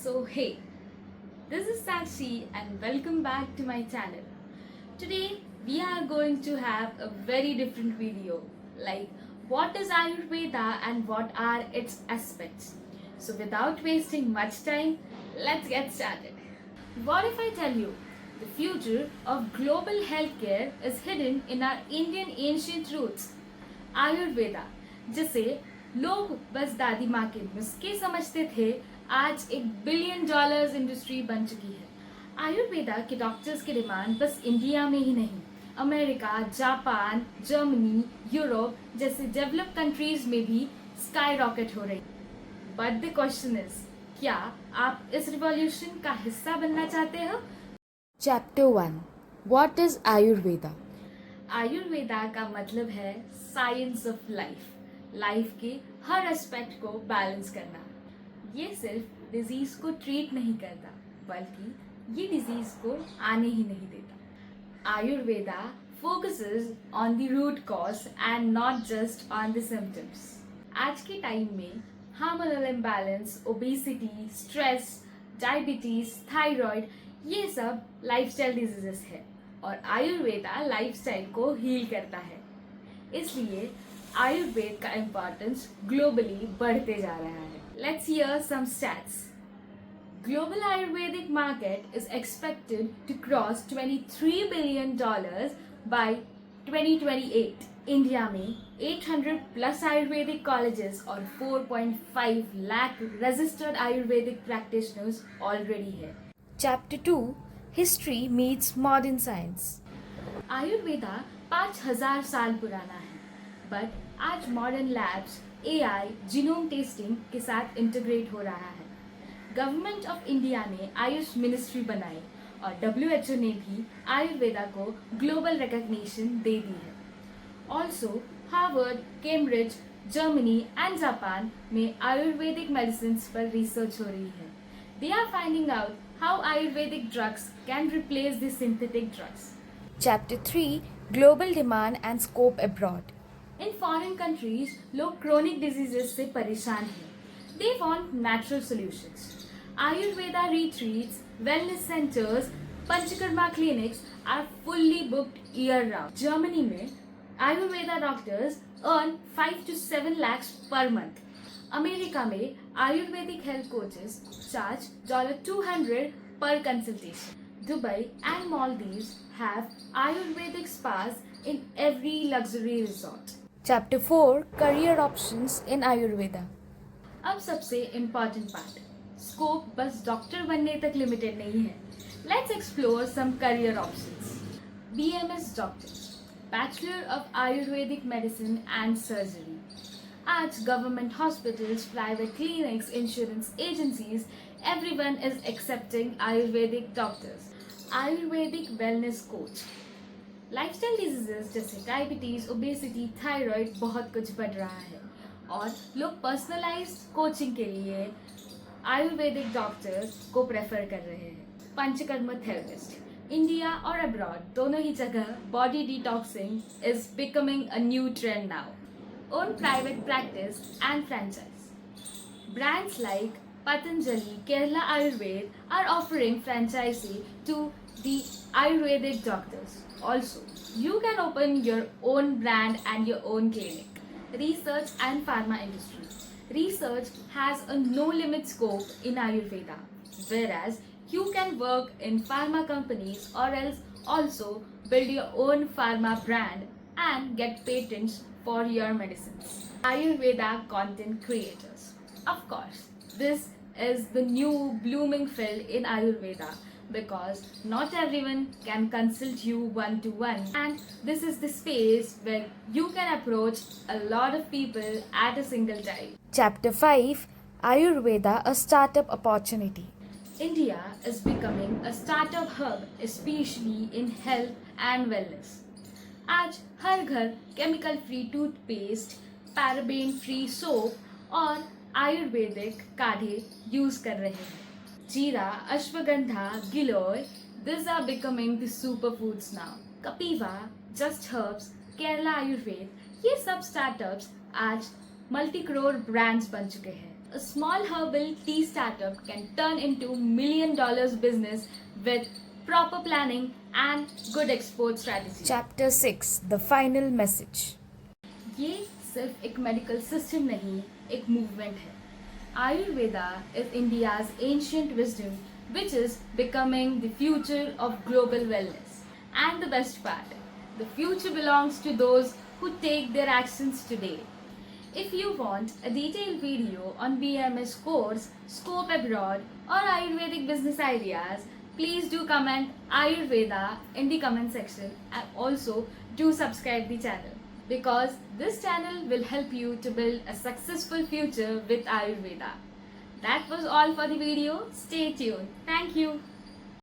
So hey, this is Sakshi and welcome back to my channel. Today we are going to have a very different video like what is Ayurveda and what are its aspects. So without wasting much time, let's get started. What if I tell you the future of global healthcare is hidden in our Indian ancient roots? Ayurveda जिसे लोग बस दादी माँ के नुस्खे समझते थे आज एक बिलियन डॉलर्स इंडस्ट्री बन चुकी है। आयुर्वेदा के डॉक्टर्स की डिमांड बस इंडिया में ही नहीं, अमेरिका, जापान, जर्मनी, यूरोप जैसे डेवलप कंट्रीज में भी स्काई रॉकेट हो रही। बट द क्वेश्चन इज, क्या आप इस रिवॉल्यूशन का हिस्सा बनना चाहते हो? Chapter 1. What is Ayurveda? Ayurveda का मतलब है साइंस ऑफ लाइफ, लाइफ के हर एस्पेक्ट को बैलेंस करना। ये सिर्फ डिजीज को ट्रीट नहीं करता, बल्कि ये डिजीज को आने ही नहीं देता। Ayurveda focuses on the root cause and not just on the symptoms. आज के टाइम में hormonal imbalance, obesity, stress, diabetes, thyroid, ये सब लाइफस्टाइल डिजीजेस है और आयुर्वेदा लाइफस्टाइल को हील करता है। इसलिए आयुर्वेद का इम्पोर्टेंस ग्लोबली बढ़ते जा रहा है। Let's hear some stats. Global Ayurvedic market is expected to cross $23 billion by 2028. India में 800 प्लस आयुर्वेदिक कॉलेजेस और 4.5 lakh registered Ayurvedic practitioners already है। Chapter 2. History meets modern science. Ayurveda 5000 साल पुराना है, बट आज modern labs AI genome testing के साथ इंटीग्रेट हो रहा है। गवर्नमेंट ऑफ इंडिया ने आयुष मिनिस्ट्री बनाई और WHO ने भी आयुर्वेदा को ग्लोबल रिकग्निशन दे दी है। Also Harvard, Cambridge, Germany and Japan में आयुर्वेदिक मेडिसिन पर रिसर्च हो रही है। They are finding out how Ayurvedic drugs can replace the synthetic drugs. Chapter 3. Global demand and scope abroad. In foreign countries, लोग chronic diseases से परेशान हैं. They want natural solutions. Ayurveda retreats, wellness centers, Panchakarma clinics are fully booked year round. Germany में Ayurveda doctors earn 5 to 7 lakhs per month. America में Ayurvedic health coaches charge $200 per consultation. Dubai and Maldives have Ayurvedic spas in every luxury resort. Chapter 4. Career options in Ayurveda. अब सबसे important part, scope बस doctor बनने तक limited नहीं है। Let's explore some career options. BMS doctor, bachelor of Ayurvedic medicine and surgery. आज government hospitals, private clinics, insurance agencies, everyone is accepting Ayurvedic doctors. Ayurvedic wellness coach, lifestyle diseases जैसे diabetes, obesity, thyroid बहुत कुछ बढ़ रहा है और लोग पर्सनलाइज्ड कोचिंग के लिए आयुर्वेदिक डॉक्टर्स को प्रेफर कर रहे हैं। पंचकर्म थेरेपिस्ट, इंडिया और अब्रॉड दोनों ही जगह body detoxing is becoming a new trend now. Own private practice and franchise. Brands like Patanjali, Kerala Ayurved are offering franchisee to the Ayurvedic doctors. Also, you can open your own brand and your own clinic. Research and pharma industry. Research has a no limit scope in Ayurveda, whereas you can work in pharma companies or else also build your own pharma brand and get patents for your medicines. Ayurveda content creators. Of course, this is the new blooming field in Ayurveda because not everyone can consult you one-to-one, and this is the space where you can approach a lot of people at a single time. Chapter 5. Ayurveda, a startup opportunity. India is becoming a startup hub, especially in health and wellness. आज हर घर chemical free toothpaste, paraben free soap और आयुर्वेदिक काढ़े use कर रहे हैं। Jeera, ashwagandha, giloy, this are becoming the super foods now. Kapiva, just herbs, Kerala Ayurveda, ये सब स्टार्टअप्स आज मल्टी करोड़ ब्रांड्स बन चुके हैं। a small herbal tea startup can turn into $1 million business with proper planning and good export strategy. Chapter 6 The Final Message. ये सिर्फ एक medical system नहीं, एक मूवमेंट है. Ayurveda is India's ancient wisdom which is becoming the future of global wellness. And the best part, the future belongs to those who take their actions today. If you want a detailed video on BMS course, scope abroad or Ayurvedic business ideas, please do comment Ayurveda in the comment section and also do subscribe the channel because this channel will help you to build a successful future with Ayurveda. That was all for the video. Stay tuned. Thank you.